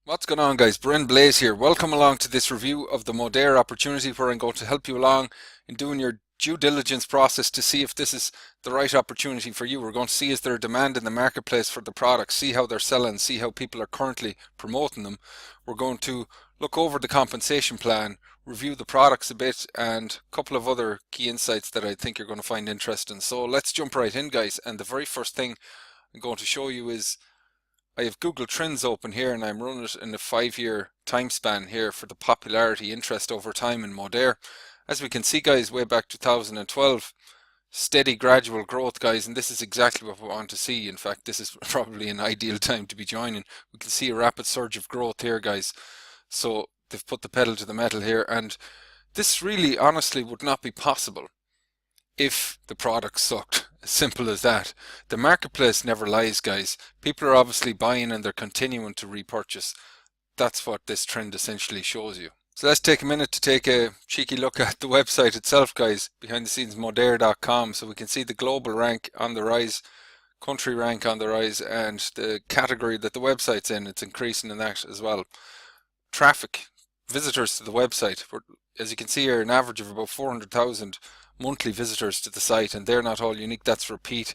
What's going on, guys? Bryn Blaze here. Welcome along to this review of the Modere opportunity, where I'm going to help you along in doing your due diligence process to see if this is the right opportunity for you. We're going to see, is there a demand in the marketplace for the products, see how they're selling, see how people are currently promoting them. We're going to look over the compensation plan, review the products a bit, and a couple of other key insights that I think you're going to find interesting. So let's jump right in, guys. And the very first thing I'm going to show you is I have Google Trends open here, and I'm running it in a 5-year time span here for the popularity interest over time in Modere. As we can see, guys, way back 2012, steady gradual growth, guys, and this is exactly what we want to see. In fact, this is probably an ideal time to be joining. We can see a rapid surge of growth here, guys. So they've put the pedal to the metal here, and this really honestly would not be possible if the product sucked. As simple as that. The marketplace never lies, guys. People are obviously buying and they're continuing to repurchase. That's what this trend essentially shows you. So let's take a minute to take a cheeky look at the website itself, guys. Behind the scenes, modere.com. So we can see the global rank on the rise, country rank on the rise, and the category that the website's in, it's increasing in that as well. Traffic, visitors to the website, as you can see here, an average of about 400,000 monthly visitors to the site, and they're not all unique. That's repeat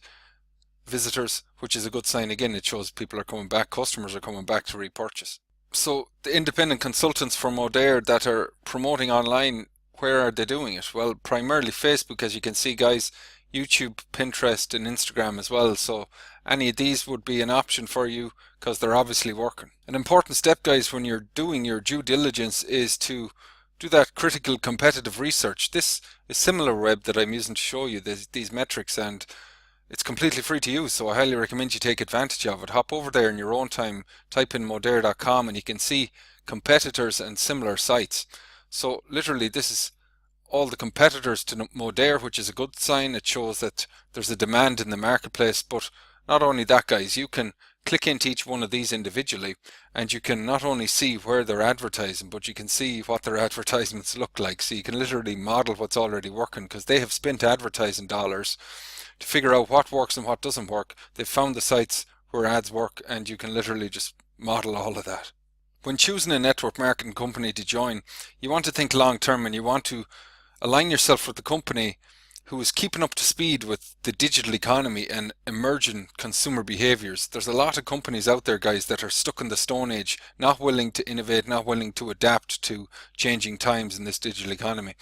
visitors, which is a good sign. Again, it shows people are coming back, customers are coming back to repurchase. So the independent consultants from Modere that are promoting online, where are they doing it? Well, primarily Facebook, as you can see, guys, YouTube, Pinterest, and Instagram as well. So any of these would be an option for you because they're obviously working. An important step, guys, when you're doing your due diligence is to do that critical competitive research. This is SimilarWeb that I'm using to show you these metrics, and it's completely free to use, so I highly recommend you take advantage of it. Hop over there in your own time, type in modere.com, and you can see competitors and similar sites. So literally this is all the competitors to Modere, which is a good sign. It shows that there's a demand in the marketplace. But not only that, guys, you can click into each one of these individually, and you can not only see where they're advertising, but you can see what their advertisements look like. So you can literally model what's already working, because they have spent advertising dollars to figure out what works and what doesn't work. They've found the sites where ads work, and you can literally just model all of that. When choosing a network marketing company to join, you want to think long term, and you want to align yourself with the company who is keeping up to speed with the digital economy and emerging consumer behaviors. There's a lot of companies out there, guys, that are stuck in the Stone Age, not willing to innovate, not willing to adapt to changing times in this digital economy.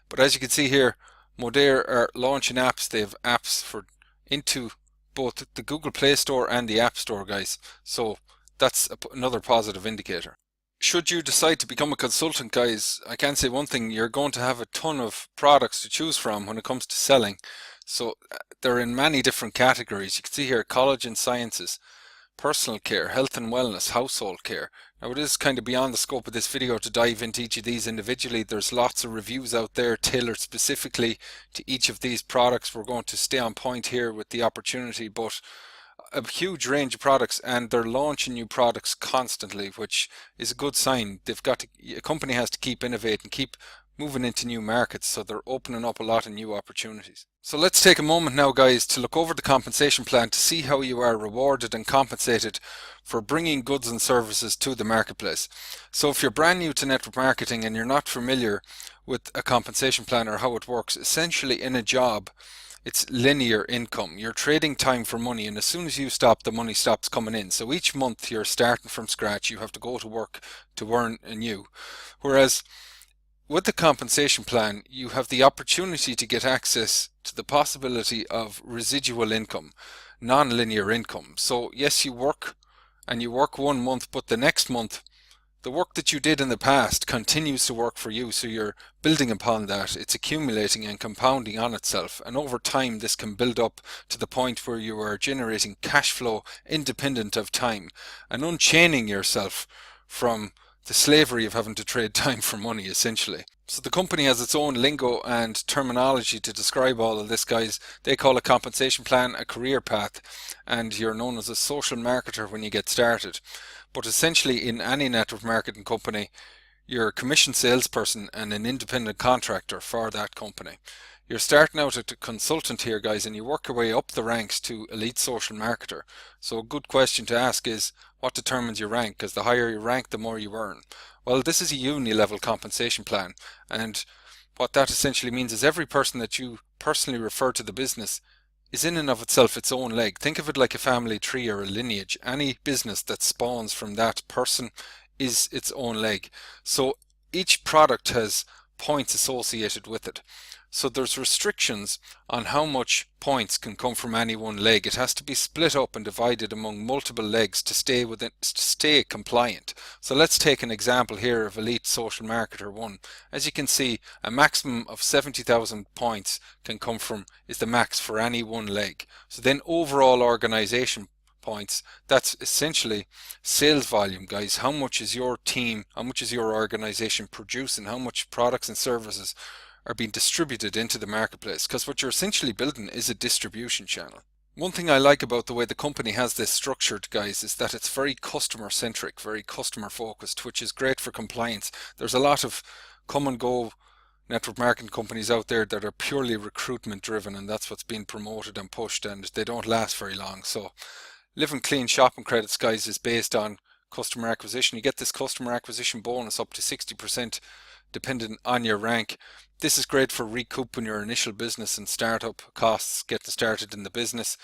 But as you can see here, Modere are launching apps. They have apps for into both the Google Play Store and the App Store, guys. So that's another positive indicator. Should you decide to become a consultant, guys, I can say one thing: you're going to have a ton of products to choose from when it comes to selling. So they're in many different categories. You can see here college and sciences, personal care, health and wellness, household care. Now it is kind of beyond the scope of this video to dive into each of these individually. There's lots of reviews out there tailored specifically to each of these products. We're going to stay on point here with the opportunity, but a huge range of products, and they're launching new products constantly, which is a good sign. A company has to keep innovating, keep moving into new markets, so they're opening up a lot of new opportunities. So let's take a moment now, guys, to look over the compensation plan to see how you are rewarded and compensated for bringing goods and services to the marketplace. So if you're brand new to network marketing and you're not familiar with a compensation plan or how it works, essentially in a job, it's linear income. You're trading time for money, and as soon as you stop, the money stops coming in. So each month you're starting from scratch. You have to go to work to earn anew. Whereas with the compensation plan, you have the opportunity to get access to the possibility of residual income, non-linear income. So yes, you work and you work 1 month, but the next month the work that you did in the past continues to work for you, so you're building upon that. It's accumulating and compounding on itself, and over time this can build up to the point where you are generating cash flow independent of time and unchaining yourself from the slavery of having to trade time for money, essentially. So the company has its own lingo and terminology to describe all of this, guys. They call a compensation plan a career path, and you're known as a social marketer when you get started. But essentially in any network marketing company, you're a commission salesperson and an independent contractor for that company. You're starting out at a consultant here, guys, and you work your way up the ranks to elite social marketer. So a good question to ask is, what determines your rank? Because the higher you rank, the more you earn. Well, this is a uni level compensation plan, and what that essentially means is every person that you personally refer to the business is in and of itself its own leg. Think of it like a family tree or a lineage. Any business that spawns from that person is its own leg. So each product has points associated with it. So there's restrictions on how much points can come from any one leg. It has to be split up and divided among multiple legs to stay compliant. So let's take an example here of Elite Social Marketer 1. As you can see, a maximum of 70,000 points can come from, is the max for any one leg. So then overall organization points, that's essentially sales volume, guys. How much is your team, how much is your organization producing, how much products and services are being distributed into the marketplace, because what you're essentially building is a distribution channel. One thing I like about the way the company has this structured, guys, is that it's very customer centric, very customer focused, which is great for compliance. There's a lot of come and go network marketing companies out there that are purely recruitment driven, and that's what's being promoted and pushed, and they don't last very long. So Living Clean shopping credits, guys, is based on customer acquisition. You get this customer acquisition bonus up to 60% depending on your rank. This is great for recouping your initial business and startup costs, getting started in the business.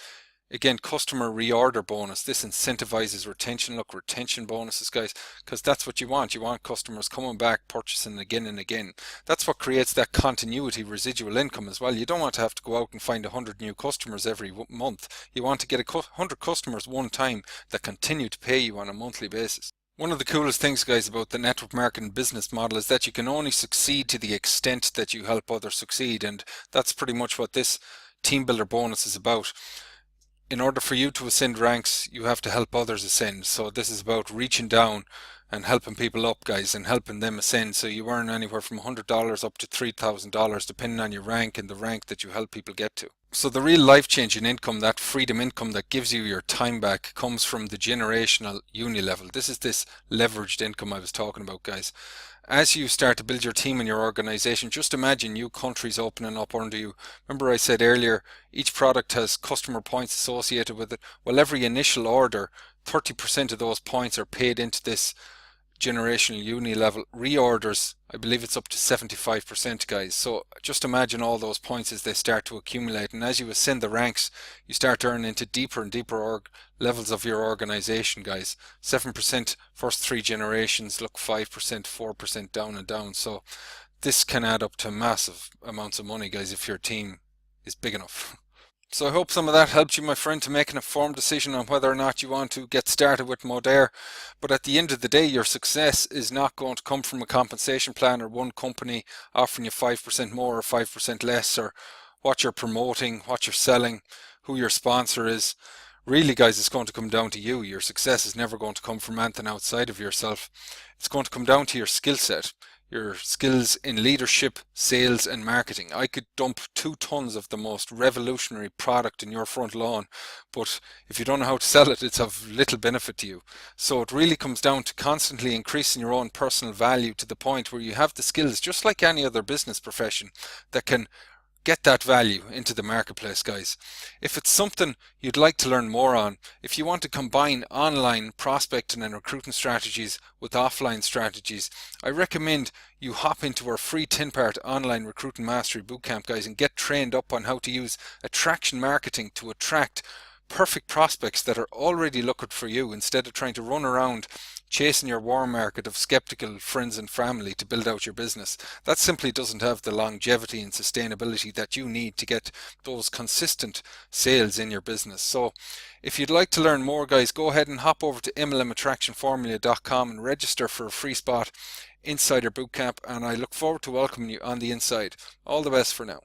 Again, customer reorder bonus. This incentivizes retention. Look, retention bonuses, guys, because that's what you want. You want customers coming back, purchasing again and again. That's what creates that continuity residual income as well. You don't want to have to go out and find 100 new customers every month. You want to get 100 customers one time that continue to pay you on a monthly basis. One of the coolest things, guys, about the network marketing business model is that you can only succeed to the extent that you help others succeed, and that's pretty much what this team builder bonus is about. In order for you to ascend ranks, you have to help others ascend. So this is about reaching down and helping people up, guys, and helping them ascend. So you earn anywhere from $100 up to $3,000 depending on your rank and the rank that you help people get to. So the real life-changing income, that freedom income that gives you your time back, comes from the generational uni level. This is this leveraged income I was talking about, guys. As you start to build your team and your organization, just imagine new countries opening up under you. Remember I said earlier, each product has customer points associated with it. Well, every initial order, 30% of those points are paid into this generational uni level. Reorders, I believe it's up to 75%, guys. So just imagine all those points as they start to accumulate, and as you ascend the ranks, you start to earn into deeper and deeper levels of your organization, guys. 7% first 3 generations, look, 5%, 4% down and down. So this can add up to massive amounts of money, guys, if your team is big enough. So I hope some of that helped you, my friend, to make an informed decision on whether or not you want to get started with Modere. But at the end of the day, your success is not going to come from a compensation plan or one company offering you 5% more or 5% less, or what you're promoting, what you're selling, who your sponsor is. Really, guys, it's going to come down to you. Your success is never going to come from anything outside of yourself. It's going to come down to your skill set, your skills in leadership, sales and marketing. I could dump 2 tons of the most revolutionary product in your front lawn, but if you don't know how to sell it, it's of little benefit to you. So it really comes down to constantly increasing your own personal value to the point where you have the skills, just like any other business profession, that can get that value into the marketplace, guys. If it's something you'd like to learn more on, if you want to combine online prospecting and recruiting strategies with offline strategies, I recommend you hop into our free 10-part online recruiting mastery bootcamp, guys, and get trained up on how to use attraction marketing to attract perfect prospects that are already looking for you, instead of trying to run around chasing your warm market of skeptical friends and family to build out your business. That simply doesn't have the longevity and sustainability that you need to get those consistent sales in your business. So if you'd like to learn more, guys, go ahead and hop over to mlmattractionformula.com and register for a free spot inside our bootcamp, and I look forward to welcoming you on the inside. All the best for now.